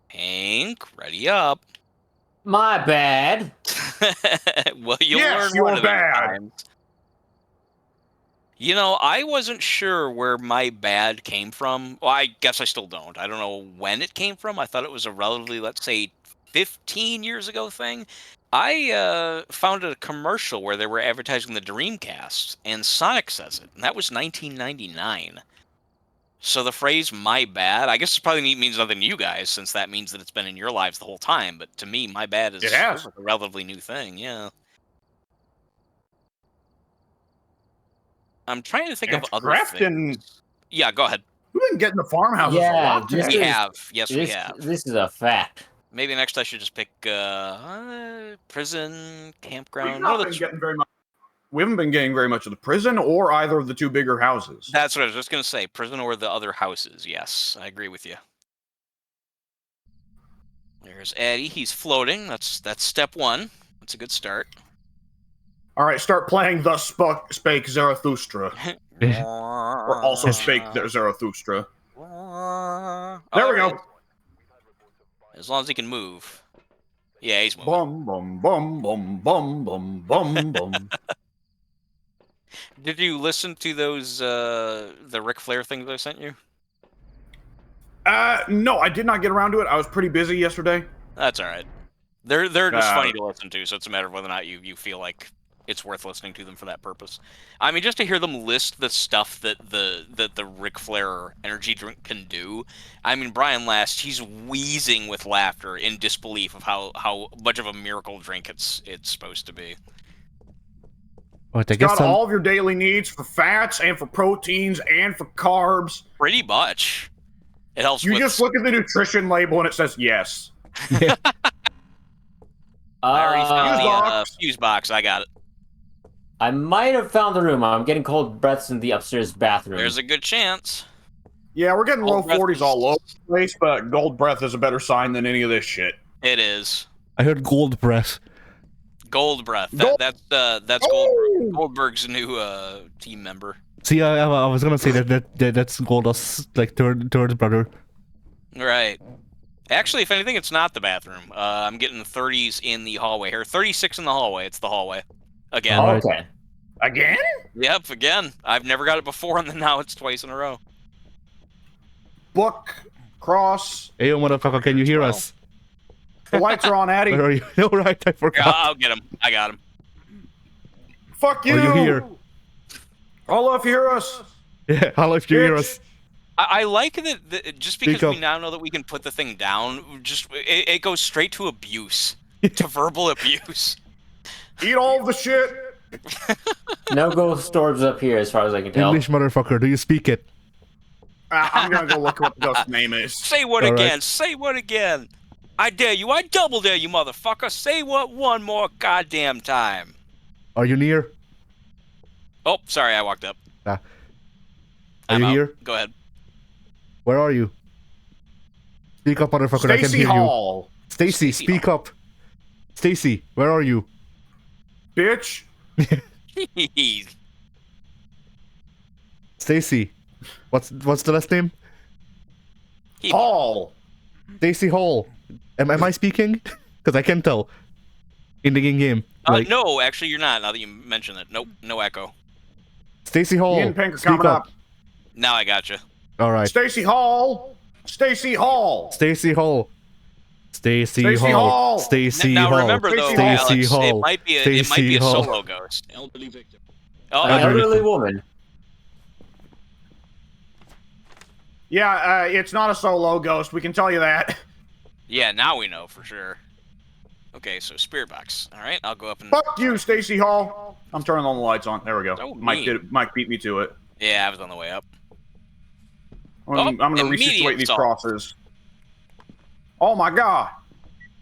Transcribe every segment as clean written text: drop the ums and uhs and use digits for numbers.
Hank, ready up. My bad. Well, you'll Yes, learn one you're of these bad. times. You know, I wasn't sure where my bad came from. Well, I guess I still don't. I don't know when it came from. I thought it was a relatively, let's say, 15 years ago thing. I found a commercial where they were advertising the Dreamcast, and Sonic says it, and that was 1999. So the phrase "my bad," I guess it probably means nothing to you guys, since that means that it's been in your lives the whole time. But to me, "my bad" is It has. a relatively new thing. Yeah. I'm trying to think of It's other Grafton. things. Yeah, go ahead. We've been getting the farmhouses a Yeah, lot this today. We have. Yes, we have. This is a fact. Maybe next I should just pick prison, campground. We've not been getting very much. We haven't been getting very much of the prison or either of the two bigger houses. That's what I was just going to say. Prison or the other houses. Yes, I agree with you. There's Eddie. He's floating. That's step one. That's a good start. All right, start playing Thus Spake Zarathustra. Or also Spake Zarathustra. There we go. As long as he can move. Yeah, he's moving. Bum, bum, bum, bum, bum, bum, bum. Did you listen to those, the Ric Flair things I sent you? No, I did not get around to it. I was pretty busy yesterday. That's all right. They're just funny to listen to, so it's a matter of whether or not you feel like it's worth listening to them for that purpose. I mean, just to hear them list the stuff that the Ric Flair energy drink can do. I mean, Brian Last, he's wheezing with laughter in disbelief of how much of a miracle drink it's supposed to be. It's got all of your daily needs for fats and for proteins and for carbs. Pretty much. It helps. You just look at the nutrition label and it says yes. I already found the fuse box. I got it. I might have found the room. I'm getting cold breaths in the upstairs bathroom. There's a good chance. Yeah, we're getting low 40s all over the place, but gold breath is a better sign than any of this shit. It is. I heard gold breath. Gold breath. That's Goldberg's new team member. See, I was gonna say that's Goldust's like third brother. Right. Actually, if anything, it's not the bathroom. I'm getting 30s in the hallway here. 36 in the hallway. It's the hallway. Again. Oh, okay. Again? Yep, again. I've never got it before, and then now it's twice in a row. Book, cross. Hey, motherfucker, can you hear us? The lights are on, Addy. Where are you? No, right, I forgot. Yeah, I'll get him. I got him. Fuck you! Are you here? Hello, if you hear us. Yeah, hello, if you hear us. I like that just because we now know that we can put the thing down, it goes straight to abuse. To verbal abuse. Eat all of the shit. No ghost orbs up here, as far as I can tell. English motherfucker, do you speak it? I'm gonna go look at what the ghost's name is. Say what again? Say what again? I dare you. I double dare you, motherfucker. Say what one more goddamn time. Are you near? Oh, sorry, I walked up. Are you here? Go ahead. Where are you? Speak up, motherfucker. I can hear Hall. you. Stacy, speak up. Stacy, where are you? Bitch. Stacy, what's the last name? Hall. Stacy Hall. Am I speaking? Because I can't tell. In the game. No, actually, you're not. Now that you mention it, nope, no echo. Stacy Hall. Ian Pink speak coming up. Now I gotcha. All right. Stacy Hall. Stacy Hall. Stacy Hall. Stacy Hall. Stacy Hall. Now remember though, Stacy Alex, Hall. it might be a solo ghost. Elderly victim. Oh, An elderly woman. Yeah, it's not a solo ghost. We can tell you that. Yeah, now we know for sure. Okay, so spirit box. All right, I'll go up and. Fuck you, Stacy Hall. I'm turning all the lights on. There we go. So Mike beat me to it. Yeah, I was on the way up. I'm gonna resituate these crosses. Oh my god.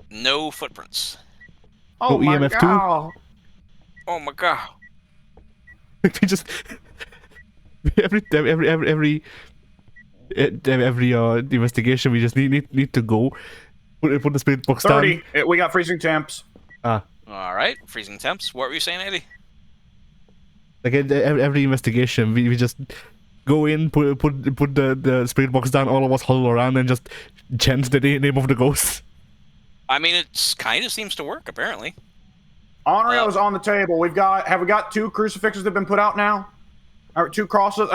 No footprints. Oh my EMF2? Oh my god. We just every investigation we just need to go put the spirit box 30. down. We got freezing temps. All right, freezing temps. What were you saying, Eddie? Like every investigation we just go in, put the spirit box down, all of us huddle around and just chant the name of the ghost. I mean, it kind of seems to work, apparently. Onryo's on the table. Have we got 2 crucifixes that have been put out now? Or 2 crosses?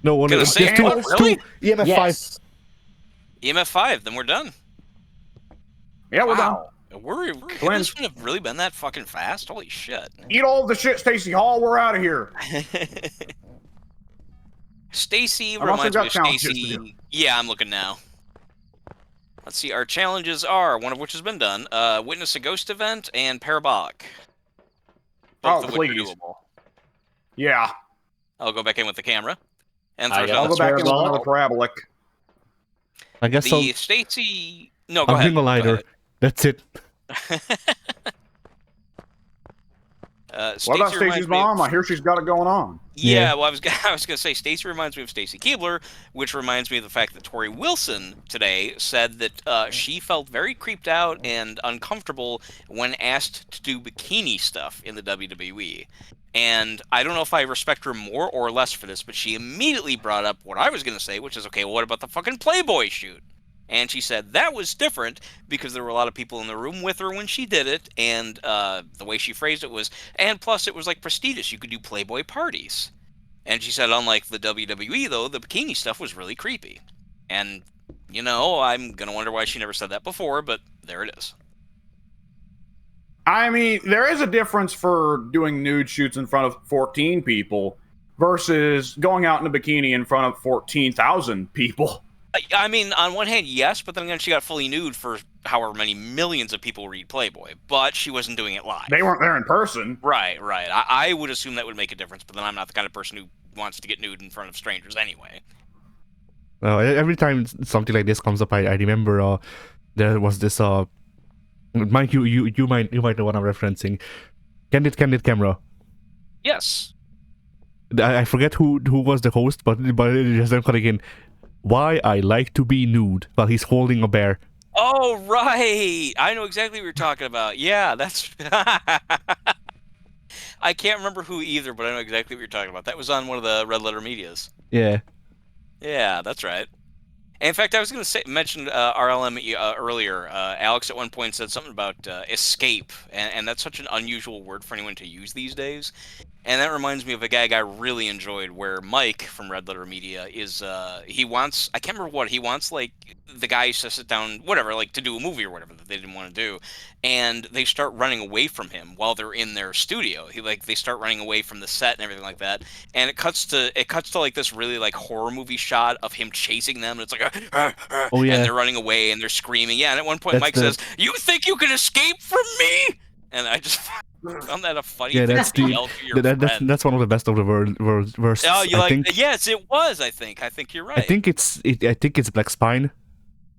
No, gonna just say, two, what, really? two EMF Yes. 5. EMF 5, then we're done. Yeah, we're done. Could this one have really been that fucking fast? Holy shit. Eat all the shit, Stacy Hall. We're out of here. Stacy Unless we've reminds me got of challenges to do. Stacy. Yeah, I'm looking now. Let's see. Our challenges are, one of which has been done, Witness a Ghost Event and Parabolic. Both of which are please. doable. Yeah. I'll go back in with the camera. And I throw got I'll down go the back in with Parabolic. another parabolic. I guess The Stacy... No, go I'll ahead. bring a lighter. That's it. What about Stacy's mom? I hear she's got it going on. Yeah, well, I was going to say Stacy reminds me of Stacy Keebler, which reminds me of the fact that Tori Wilson today said that she felt very creeped out and uncomfortable when asked to do bikini stuff in the WWE. And I don't know if I respect her more or less for this, but she immediately brought up what I was going to say, which is, okay, well, what about the fucking Playboy shoot? And she said that was different because there were a lot of people in the room with her when she did it, and the way she phrased it was, and plus it was like prestigious. You could do Playboy parties. And she said, unlike the WWE, though, the bikini stuff was really creepy. And, you know, I'm going to wonder why she never said that before, but there it is. I mean, there is a difference for doing nude shoots in front of 14 people versus going out in a bikini in front of 14,000 people. I mean, on one hand, yes, but then again, she got fully nude for however many millions of people read Playboy, but she wasn't doing it live. They weren't there in person. Right. I would assume that would make a difference, but then I'm not the kind of person who wants to get nude in front of strangers anyway. Every time something like this comes up, I remember there was this Mike, you might know what I'm referencing. Candid Camera. Yes. I forget who was the host, but just them calling in. Why I like to be nude while he's holding a bear. Oh, right. I know exactly what you're talking about. Yeah, that's... I can't remember who either, but I know exactly what you're talking about. That was on one of the Red Letter Medias. Yeah. Yeah, that's right. In fact, I was going to mention RLM earlier. Alex at one point said something about escape, and that's such an unusual word for anyone to use these days. And that reminds me of a gag I really enjoyed where Mike from Red Letter Media is, he wants, I can't remember what, he wants, like, the guys to sit down, whatever, like, to do a movie or whatever that they didn't want to do. And they start running away from him while they're in their studio. They start running away from the set and everything like that. And it cuts to like, this really, like, horror movie shot of him chasing them. And it's like, oh, yeah. And they're running away and they're screaming. Yeah, and at one point Mike says, "You think you can escape from me?" And I just found that a funny thing to yell to your friend. That's one of the best of the worst. Oh, you like? Yes, it was. I think you're right. I think it's Black Spine,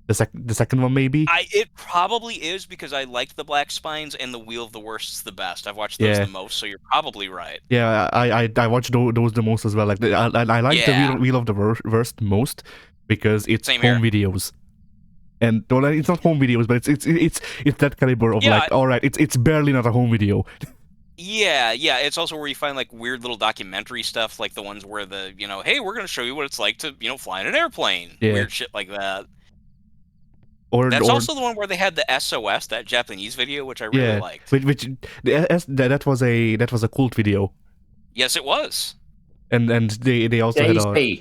the second one maybe. It probably is because I liked the Black Spines and the Wheel of the Worst's the best. I've watched those the most, so you're probably right. Yeah, I watched those the most as well. Like I like the Wheel of the Worst most because it's Same home here. videos. And well, it's not home videos, but it's that caliber of like, all right, it's barely not a home video. Yeah, it's also where you find like weird little documentary stuff, like the ones where hey, we're gonna show you what it's like to fly in an airplane, weird shit like that. That's also the one where they had the SOS, that Japanese video, which I really liked. That was a cult video. Yes, it was. And they also had a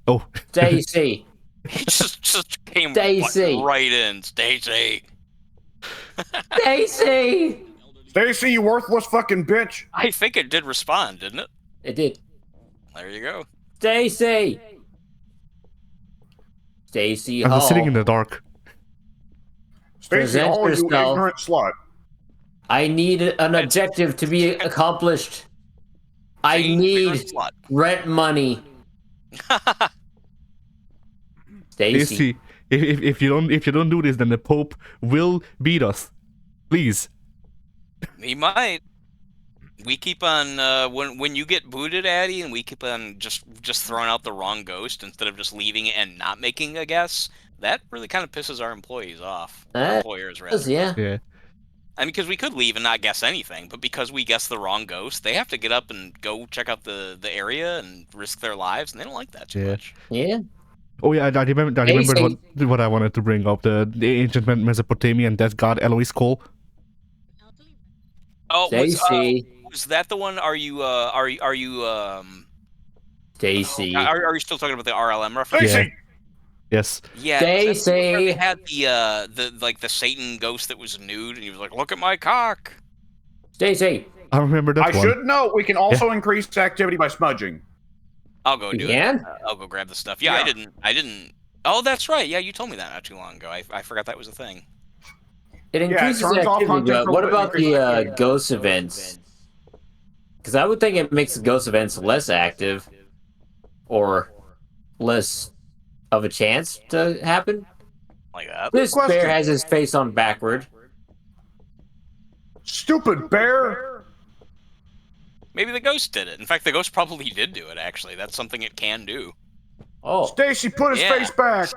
oh Stacy. He just came Stacy. right in. Stacy. Stacy. Stacy, you worthless fucking bitch. I think it did respond, didn't it? It did. There you go. Stacy. Stacy I was Hall. sitting in the dark. Stacy Hall, you ignorant slut. I need an objective to be accomplished. I need rent money. Stacy, if you don't do this, then the Pope will beat us. Please. He might. We keep on when you get booted, Addy, and we keep on just throwing out the wrong ghost instead of just leaving it and not making a guess. That really kind of pisses our employees off. Our employers, rather. Yeah. Yeah. I mean, because we could leave and not guess anything, but because we guessed the wrong ghost, they have to get up and go check out the area and risk their lives, and they don't like that too much. Yeah. Oh yeah, I remembered what I wanted to bring up, the ancient Mesopotamian death god Eloise Cole. Oh, Stacy. was that the one? Are you Stacy. are you still talking about the RLM reference? Stacy! Yeah. Yes. Yeah, that's the one where they Stacy. had the Satan ghost that was nude, and he was like, "Look at my cock." Stacy. I remember that I one. should note we can also increase activity by smudging. I'll go do it. Again? I'll go grab the stuff. Yeah, Yeah. I didn't. Oh, that's right. Yeah, you told me that not too long ago. I forgot that was a thing. It increases turns off activity, hunting but for what a little bit, about the increases activity. ghost events? Because I would think it makes the ghost events less active, or less of a chance to happen. Like that. This question. bear has his face on backward. Stupid bear! Maybe the ghost did it. In fact, the ghost probably did do it. Actually, that's something it can do. Oh, Stacy, put his Yeah. face back!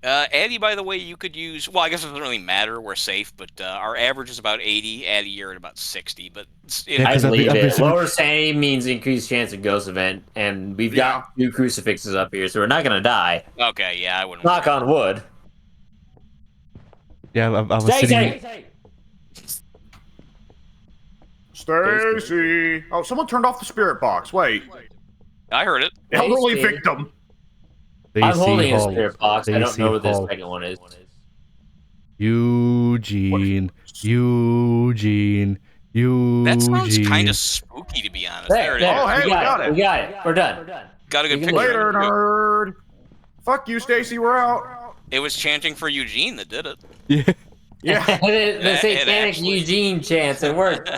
Addy, by the way, you could use. Well, I guess it doesn't really matter. We're safe, but our average is about 80. Addy, you're at about 60. But Yeah, I 'cause I've believe been- it. Lower sanity means increased chance of ghost event, and we've got 2 crucifixes up here, so we're not gonna die. okay, yeah, I wouldn't. Knock on wood. Yeah, I was sitting. Stacy. Stacy! Oh, someone turned off the spirit box. Wait. I heard it. Elderly Stacy. victim. I'm holding a Hall. spirit box. I don't Stacy know what this Hall. second one is. Eugene. That sounds kind of spooky, to be honest. There it is. Oh, hey, we got it. We got it. We're done. Got a good You picture. can Later, of it, too. nerd. Fuck you, Stacy. We're out. It was chanting for Eugene that did it. Yeah. Yeah. The It satanic actually- Eugene chance. It worked.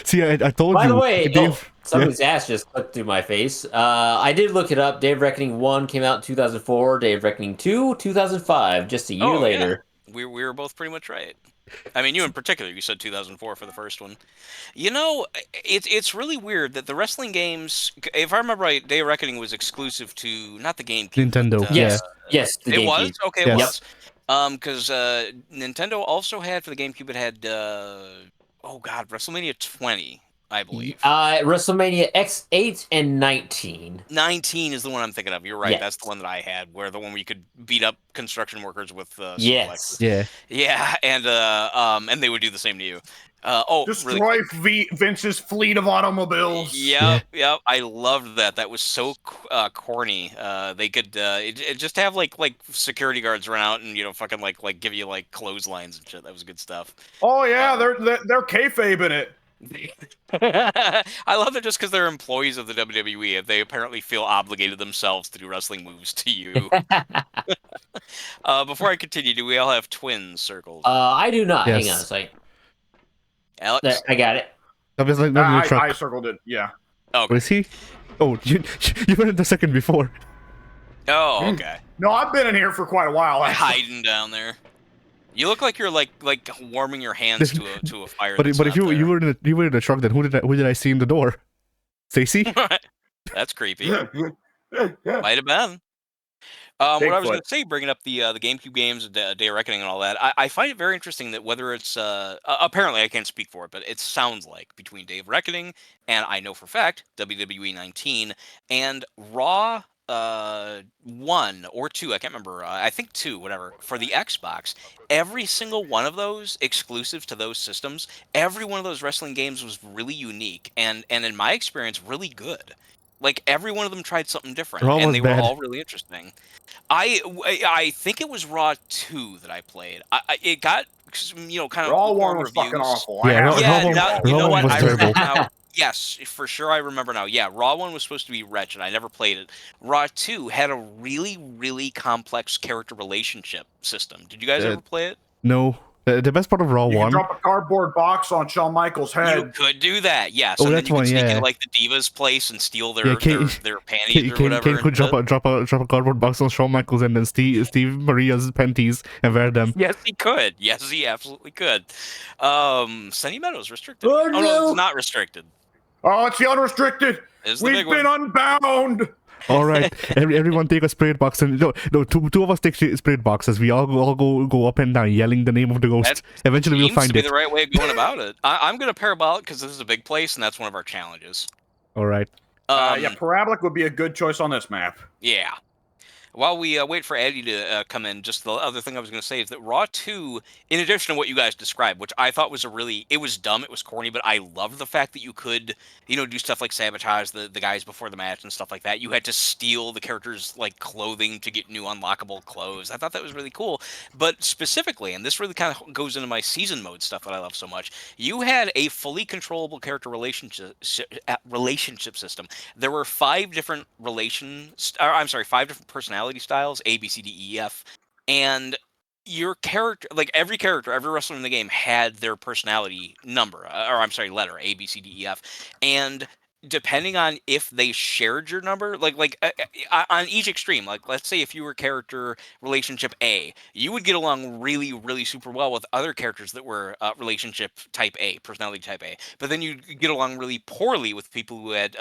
See, I told By you. the way, Dave, somebody's ass just clipped through my face. I did look it up. Day of Reckoning 1 came out in 2004. Day of Reckoning 2, 2005. Just a year Oh, yeah. later. We were both pretty much right. I mean, you in particular, you said 2004 for the first one. You know, it's really weird that the wrestling games, if I remember right, Day of Reckoning was exclusive to, not the GameCube. Nintendo. but, Yeah. Yes, the It GameCube. was? Okay, Yes. it was. Because Nintendo also had, for the GameCube, it had, oh god, WrestleMania 20, I believe. WrestleMania X8 and 19. 19 is the one I'm thinking of. You're right. Yes. That's the one that I had, where the one where you could beat up construction workers with Yes. suplexes. Yeah. Yeah, and they would do the same to you. Really Destroy quick. Vince's fleet of automobiles. Yep. I loved that. That was so corny. They could it just have like security guards run out and fucking like give you like clotheslines and shit. That was good stuff. Oh yeah, they're kayfabe in it. I love it just because they're employees of the WWE. They apparently feel obligated themselves to do wrestling moves to you. Before I continue, do we all have twins circled? I do not. Yes. Hang on a second. Alex? There, I got it. That was like the I truck. circled it. Yeah. Okay. Where is he? Oh, you were in the second before. Oh, okay. No, I've been in here for quite a while. Actually. Hiding down there. You look like you're like warming your hands to a fire. But that's if not you were in the truck, then who did I see in the door? Stacy? there. That's creepy. Might have been. What I was going to say, bringing up the GameCube games, Day of Reckoning, and all that, I find it very interesting that whether it's apparently I can't speak for it, but it sounds like between Day of Reckoning and I know for a fact WWE 19 and Raw 1 or 2, I can't remember. I think 2, whatever, for the Xbox. Every single one of those exclusive to those systems, every one of those wrestling games was really unique and in my experience, really good. Like every one of them tried something different, Raw and was they bad. were all really interesting. I think it was Raw 2 that I played. It got kind of Raw lukewarm one was reviews. fucking awful. Yeah, Raw- Yeah, Raw now, one- you Raw know one what? was I remember terrible. now. Yes, for sure, I remember now. Yeah, Raw 1 was supposed to be wretched. I never played it. Raw 2 had a really, really complex character relationship system. Did you guys ever play it? No. The best part of Raw You can 1. drop a cardboard box on Shawn Michaels' You head. could do that, yes. Oh, And then that's you could one, sneak yeah. into like the Divas' place and steal their Yeah, Kane- their panties or whatever. Kane could and drop shit. a cardboard box on Shawn Michaels and then Steve Maria's panties and wear them. Yes, he could. Yes, he absolutely could. Sunny Meadows restricted. Oh, no, no. it's not restricted. Oh, it's the unrestricted. It's the We've big been one. unbound. All right, everyone take a spirit box, and no, two of us take spirit boxes. We all go up and down, yelling the name of the ghost. That Eventually, we'll seems to find be it. the right way of going about it. I'm going to parabolic because this is a big place, and that's one of our challenges. All right. Yeah, parabolic would be a good choice on this map. Yeah. While we wait for Eddie to come in, just the other thing I was going to say is that Raw 2, in addition to what you guys described, which I thought was it was dumb, it was corny, but I love the fact that you could, do stuff like sabotage the guys before the match and stuff like that. You had to steal the characters' like clothing to get new unlockable clothes. I thought that was really cool. But specifically, and this really kind of goes into my season mode stuff that I love so much, you had a fully controllable character relationship system. There were 5 different five different personality styles, A, B, C, D, E, F, and your character, like every wrestler in the game had their personality number, letter, A, B, C, D, E, F, and depending on if they shared your number, on each extreme, like let's say if you were character relationship A, you would get along really, really super well with other characters that were relationship type A, personality type A, but then you get along really poorly with people who had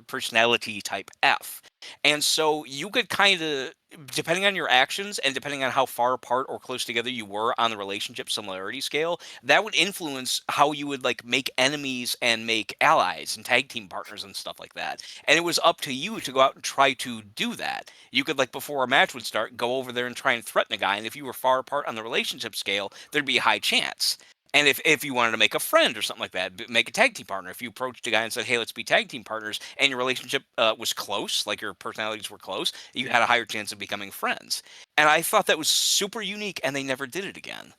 personality type F. And so you could kind of, depending on your actions and depending on how far apart or close together you were on the relationship similarity scale, that would influence how you would like make enemies and make allies and tag team partners and stuff like that. And it was up to you to go out and try to do that. You could, like, before a match would start, go over there and try and threaten a guy. And if you were far apart on the relationship scale, there'd be a high chance. And if you wanted to make a friend or something like that, make a tag team partner. If you approached a guy and said, "Hey, let's be tag team partners," and your relationship was close, like your personalities were close, you had a higher chance of becoming friends. And I thought that was super unique, and they never did it again.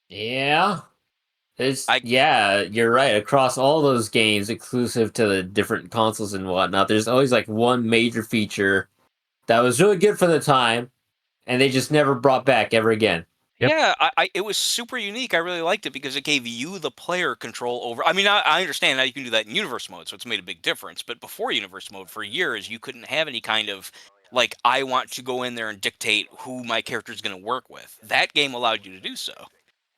Yeah. Yeah, you're right. Across all those games, exclusive to the different consoles and whatnot, there's always like one major feature that was really good for the time, and they just never brought back ever again. Yep. Yeah, it was super unique. I really liked it because it gave you, the player, control over. I mean, I understand now you can do that in universe mode, so it's made a big difference. But before universe mode, for years, you couldn't have any kind of like, I want to go in there and dictate who my character is going to work with. That game allowed you to do so.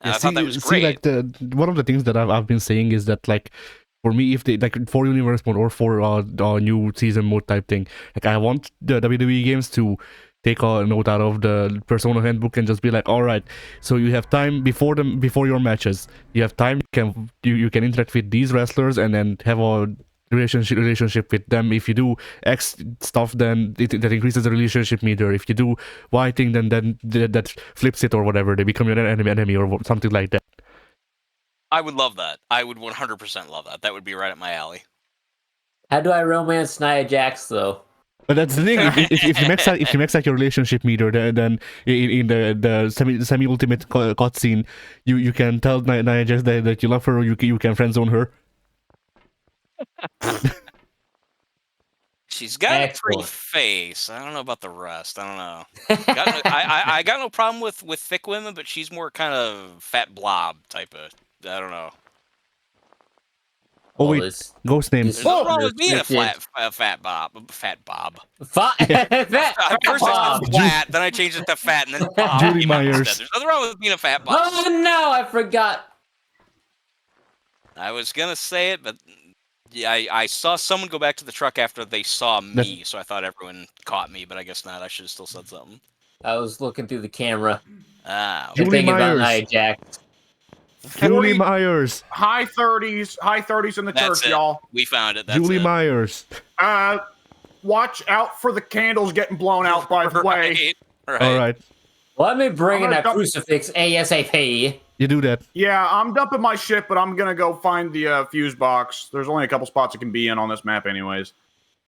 And I thought that was great. Like one of the things that I've been saying is that, like, for me, if they like for universe mode or for new season mode type thing, like I want the WWE games to take a note out of the Persona handbook and just be like, all right, so you have time before your matches, you have time, you can interact with these wrestlers and then have a relationship with them. If you do X stuff, then that increases the relationship meter. If you do Y thing, then that flips it or whatever. They become your enemy or something like that. I would love that. I would 100% love that. That would be right up my alley. How do I romance Nia Jax though? But that's the thing. If you max out your relationship meter, then in the semi ultimate cutscene, you can tell Nia Jax that you love her, or you can friend zone her. She's got a pretty face. I don't know about the rest. I don't know. I got no problem with thick women, but she's more kind of fat blob type of. I don't know. Oh wait, ghost names. There's nothing wrong with being a fat bob. Fat bob. Fat I first I said flat, then I changed it to fat, and then bob. Julie Myers. There's nothing wrong with being a fat bob. Oh no, I forgot. I was gonna say it, but yeah, I saw someone go back to the truck after they saw me, so I thought everyone caught me, but I guess not. I should have still said something. I was looking through the camera. Julie Myers. About Nia Jax. Julie Myers. High 30s in the church, y'all. We found it. Julie Myers. Watch out for the candles getting blown out, by the way. Right. All right. Let me bring in a crucifix ASAP. You do that. Yeah, I'm dumping my shit, but I'm gonna go find the fuse box. There's only a couple spots it can be in on this map anyways.